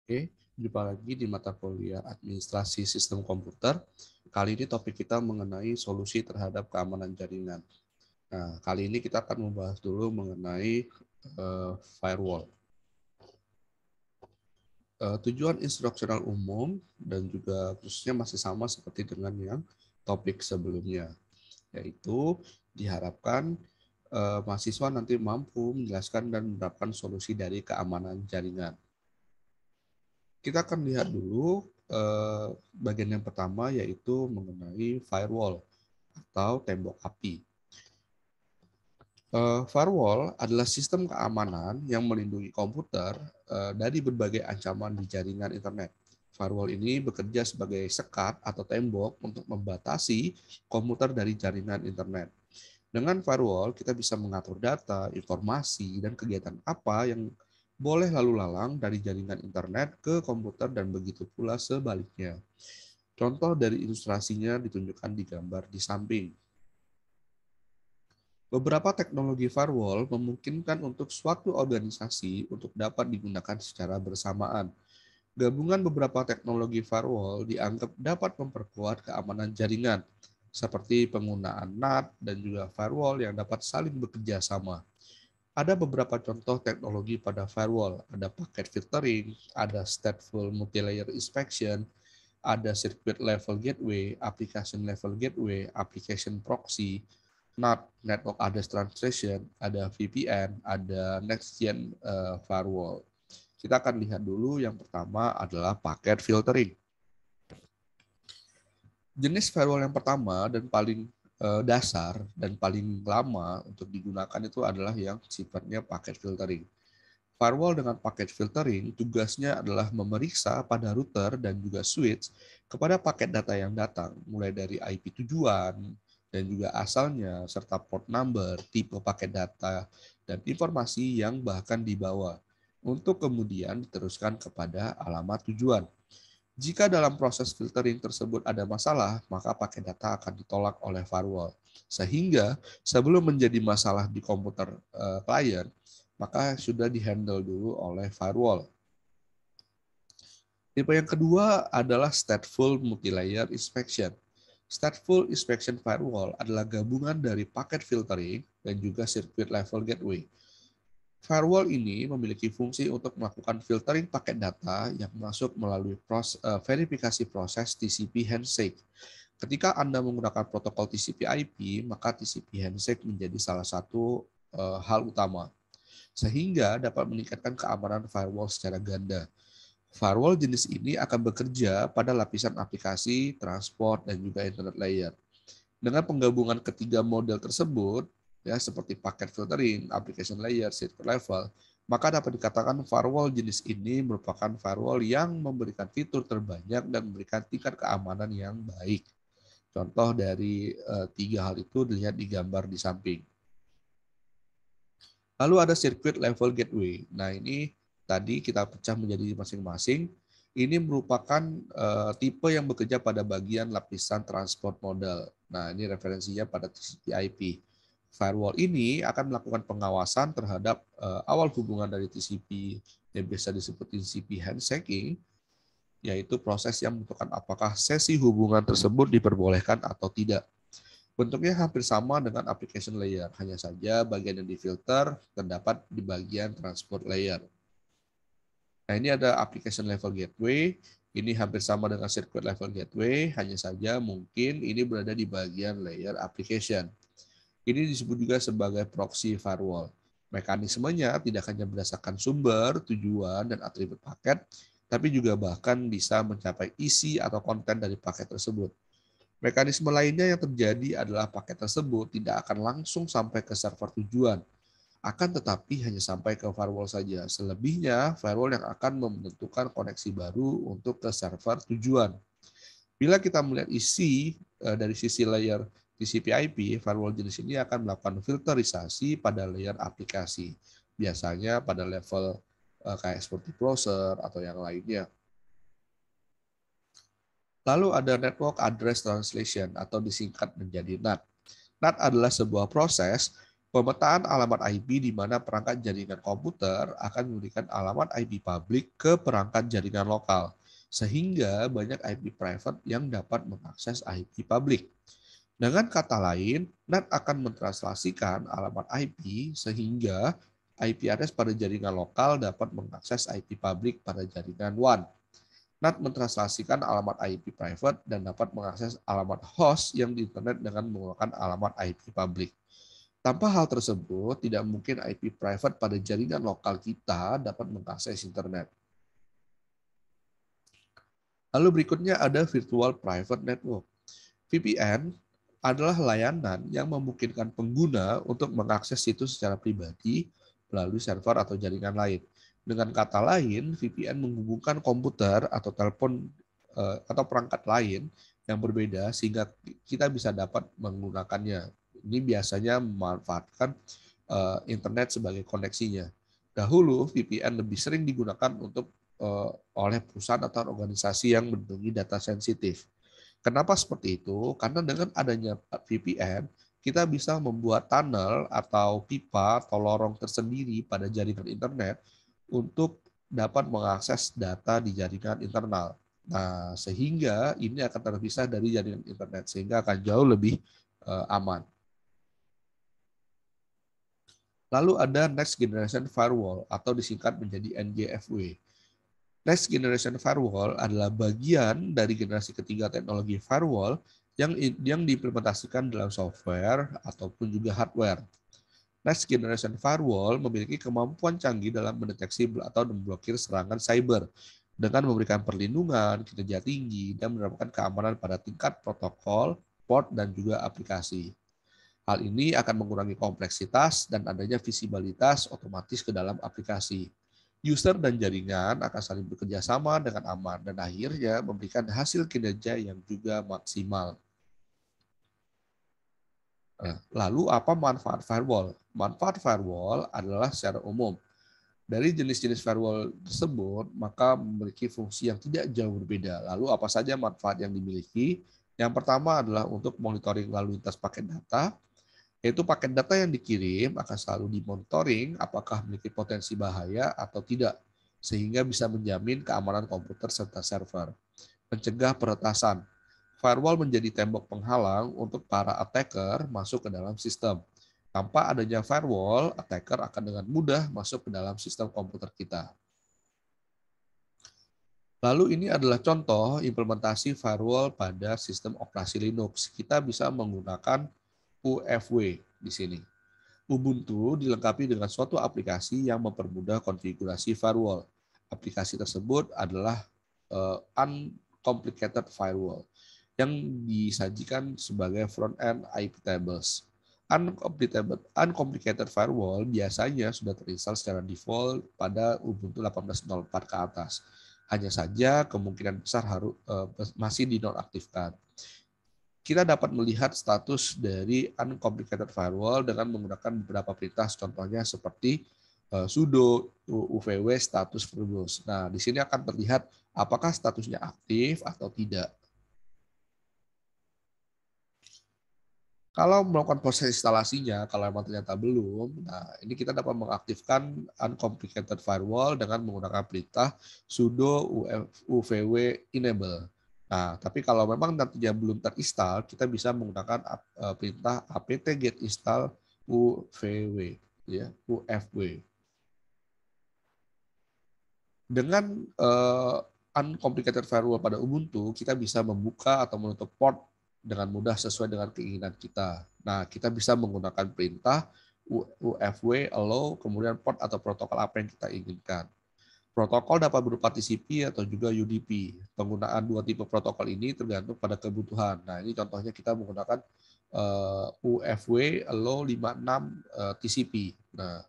Oke, jumpa lagi di mata kuliah Administrasi Sistem Komputer. Kali ini topik kita mengenai solusi terhadap keamanan jaringan. Nah, kali ini kita akan membahas dulu mengenai firewall. Tujuan instruksional umum dan juga khususnya masih sama seperti dengan yang topik sebelumnya, yaitu diharapkan mahasiswa nanti mampu menjelaskan dan menerapkan solusi dari keamanan jaringan. Kita akan lihat dulu bagian yang pertama, yaitu mengenai firewall atau tembok api. Firewall adalah sistem keamanan yang melindungi komputer dari berbagai ancaman di jaringan internet. Firewall ini bekerja sebagai sekat atau tembok untuk membatasi komputer dari jaringan internet. Dengan firewall, kita bisa mengatur data, informasi, dan kegiatan apa yang boleh lalu lalang dari jaringan internet ke komputer dan begitu pula sebaliknya. Contoh dari ilustrasinya ditunjukkan di gambar di samping. Beberapa teknologi firewall memungkinkan untuk suatu organisasi untuk dapat digunakan secara bersamaan. Gabungan beberapa teknologi firewall dianggap dapat memperkuat keamanan jaringan, seperti penggunaan NAT dan juga firewall yang dapat saling bekerja sama. Ada beberapa contoh teknologi pada firewall, ada packet filtering, ada stateful multilayer inspection, ada circuit level gateway, application level gateway, application proxy, NAT, network address translation, ada VPN, ada next gen firewall. Kita akan lihat dulu yang pertama adalah packet filtering. Jenis firewall yang pertama dan paling dasar dan paling lama untuk digunakan itu adalah yang sifatnya packet filtering. Firewall dengan packet filtering tugasnya adalah memeriksa pada router dan juga switch kepada paket data yang datang, mulai dari IP tujuan dan juga asalnya, serta port number, tipe paket data, dan informasi yang bahkan dibawa, untuk kemudian diteruskan kepada alamat tujuan. Jika dalam proses filtering tersebut ada masalah, maka paket data akan ditolak oleh firewall. Sehingga sebelum menjadi masalah di komputer klien, maka sudah dihandle dulu oleh firewall. Tipe yang kedua adalah stateful multilayer inspection. Stateful inspection firewall adalah gabungan dari packet filtering dan juga circuit level gateway. Firewall ini memiliki fungsi untuk melakukan filtering paket data yang masuk melalui verifikasi proses TCP handshake. Ketika Anda menggunakan protokol TCP/IP, maka TCP handshake menjadi salah satu hal utama, sehingga dapat meningkatkan keamanan firewall secara ganda. Firewall jenis ini akan bekerja pada lapisan aplikasi, transport, dan juga internet layer. Dengan penggabungan ketiga model tersebut, ya seperti packet filtering, application layer, circuit level, maka dapat dikatakan firewall jenis ini merupakan firewall yang memberikan fitur terbanyak dan memberikan tingkat keamanan yang baik. Contoh dari tiga hal itu dilihat di gambar di samping. Lalu ada circuit level gateway. Nah, ini tadi kita pecah menjadi masing-masing. Ini merupakan tipe yang bekerja pada bagian lapisan transport model. Nah, ini referensinya pada TCP/IP. Firewall ini akan melakukan pengawasan terhadap awal hubungan dari TCP yang biasa disebut TCP handshaking, yaitu proses yang menentukan apakah sesi hubungan tersebut diperbolehkan atau tidak. Bentuknya hampir sama dengan application layer, hanya saja bagian yang difilter terdapat di bagian transport layer. Nah, ini ada application level gateway, ini hampir sama dengan circuit level gateway, hanya saja mungkin ini berada di bagian layer application. Ini disebut juga sebagai proxy firewall. Mekanismenya tidak hanya berdasarkan sumber, tujuan, dan atribut paket, tapi juga bahkan bisa mencapai isi atau konten dari paket tersebut. Mekanisme lainnya yang terjadi adalah paket tersebut tidak akan langsung sampai ke server tujuan, akan tetapi hanya sampai ke firewall saja. Selebihnya, firewall yang akan menentukan koneksi baru untuk ke server tujuan. Bila kita melihat isi dari sisi layer TCP/IP, firewall jenis ini akan melakukan filterisasi pada layer aplikasi, biasanya pada level kayak seperti browser atau yang lainnya. Lalu ada Network Address Translation atau disingkat menjadi NAT. NAT adalah sebuah proses Pemetaan alamat IP di mana perangkat jaringan komputer akan memberikan alamat IP publik ke perangkat jaringan lokal, sehingga banyak IP private yang dapat mengakses IP publik. Dengan kata lain, NAT akan mentranslasikan alamat IP sehingga IP address pada jaringan lokal dapat mengakses IP publik pada jaringan WAN. NAT mentranslasikan alamat IP private dan dapat mengakses alamat host yang di internet dengan menggunakan alamat IP publik. Tanpa hal tersebut, tidak mungkin IP private pada jaringan lokal kita dapat mengakses internet. Lalu berikutnya ada Virtual Private Network. VPN adalah layanan yang memungkinkan pengguna untuk mengakses situs secara pribadi melalui server atau jaringan lain. Dengan kata lain, VPN menghubungkan komputer atau telepon atau perangkat lain yang berbeda sehingga kita bisa dapat menggunakannya. Ini biasanya memanfaatkan internet sebagai koneksinya. Dahulu VPN lebih sering digunakan untuk oleh perusahaan atau organisasi yang melindungi data sensitif. Kenapa seperti itu? Karena dengan adanya VPN, kita bisa membuat tunnel atau pipa atau lorong tersendiri pada jaringan internet untuk dapat mengakses data di jaringan internal. Nah, sehingga ini akan terpisah dari jaringan internet, sehingga akan jauh lebih aman. Lalu ada Next Generation Firewall atau disingkat menjadi NGFW. Next Generation Firewall adalah bagian dari generasi ketiga teknologi firewall yang diimplementasikan dalam software ataupun juga hardware. Next Generation Firewall memiliki kemampuan canggih dalam mendeteksi atau memblokir serangan cyber dengan memberikan perlindungan, kinerja tinggi, dan menerapkan keamanan pada tingkat protokol, port, dan juga aplikasi. Hal ini akan mengurangi kompleksitas dan adanya visibilitas otomatis ke dalam aplikasi. User dan jaringan akan saling bekerja sama dengan aman dan akhirnya memberikan hasil kinerja yang juga maksimal. Lalu apa manfaat firewall? Manfaat firewall adalah secara umum. Dari jenis-jenis firewall tersebut, maka memiliki fungsi yang tidak jauh berbeda. Lalu apa saja manfaat yang dimiliki? Yang pertama adalah untuk monitoring lalu lintas paket data, yaitu paket data yang dikirim akan selalu dimonitoring apakah memiliki potensi bahaya atau tidak, sehingga bisa menjamin keamanan komputer serta server. Mencegah peretasan. Firewall menjadi tembok penghalang untuk para attacker masuk ke dalam sistem. Tanpa adanya firewall, attacker akan dengan mudah masuk ke dalam sistem komputer kita. Lalu ini adalah contoh implementasi firewall pada sistem operasi Linux. Kita bisa menggunakan UFW di sini. Ubuntu dilengkapi dengan suatu aplikasi yang mempermudah konfigurasi firewall. Aplikasi tersebut adalah Uncomplicated Firewall yang disajikan sebagai front-end IP tables. Uncomplicated Firewall biasanya sudah terinstall secara default pada Ubuntu 18.04 ke atas. Hanya saja kemungkinan besar masih dinonaktifkan. Kita dapat melihat status dari Uncomplicated Firewall dengan menggunakan beberapa perintah, contohnya seperti sudo uvw status verbose. Nah, di sini akan terlihat apakah statusnya aktif atau tidak. Kalau melakukan proses instalasinya, kalau memang ternyata belum, nah ini kita dapat mengaktifkan Uncomplicated Firewall dengan menggunakan perintah sudo uvw enable. Nah, tapi kalau memang nantinya belum terinstall, kita bisa menggunakan perintah apt get install uvw, ya, ufw. Dengan Uncomplicated Firewall pada Ubuntu, kita bisa membuka atau menutup port dengan mudah sesuai dengan keinginan kita. Nah, kita bisa menggunakan perintah UFW, allow, kemudian port atau protokol apa yang kita inginkan. Protokol dapat berupa TCP atau juga UDP. Penggunaan dua tipe protokol ini tergantung pada kebutuhan. Nah, ini contohnya kita menggunakan UFW, allow 56 TCP. Nah,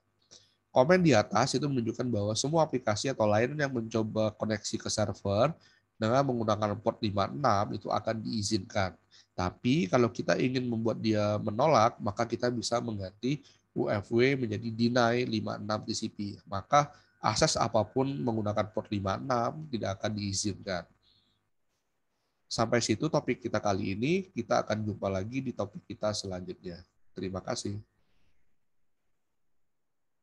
komen di atas itu menunjukkan bahwa semua aplikasi atau layanan yang mencoba koneksi ke server dengan menggunakan port 56 itu akan diizinkan. Tapi kalau kita ingin membuat dia menolak, maka kita bisa mengganti UFW menjadi deny 56 TCP. Maka akses apapun menggunakan port 56 tidak akan diizinkan. Sampai situ topik kita kali ini, kita akan jumpa lagi di topik kita selanjutnya. Terima kasih.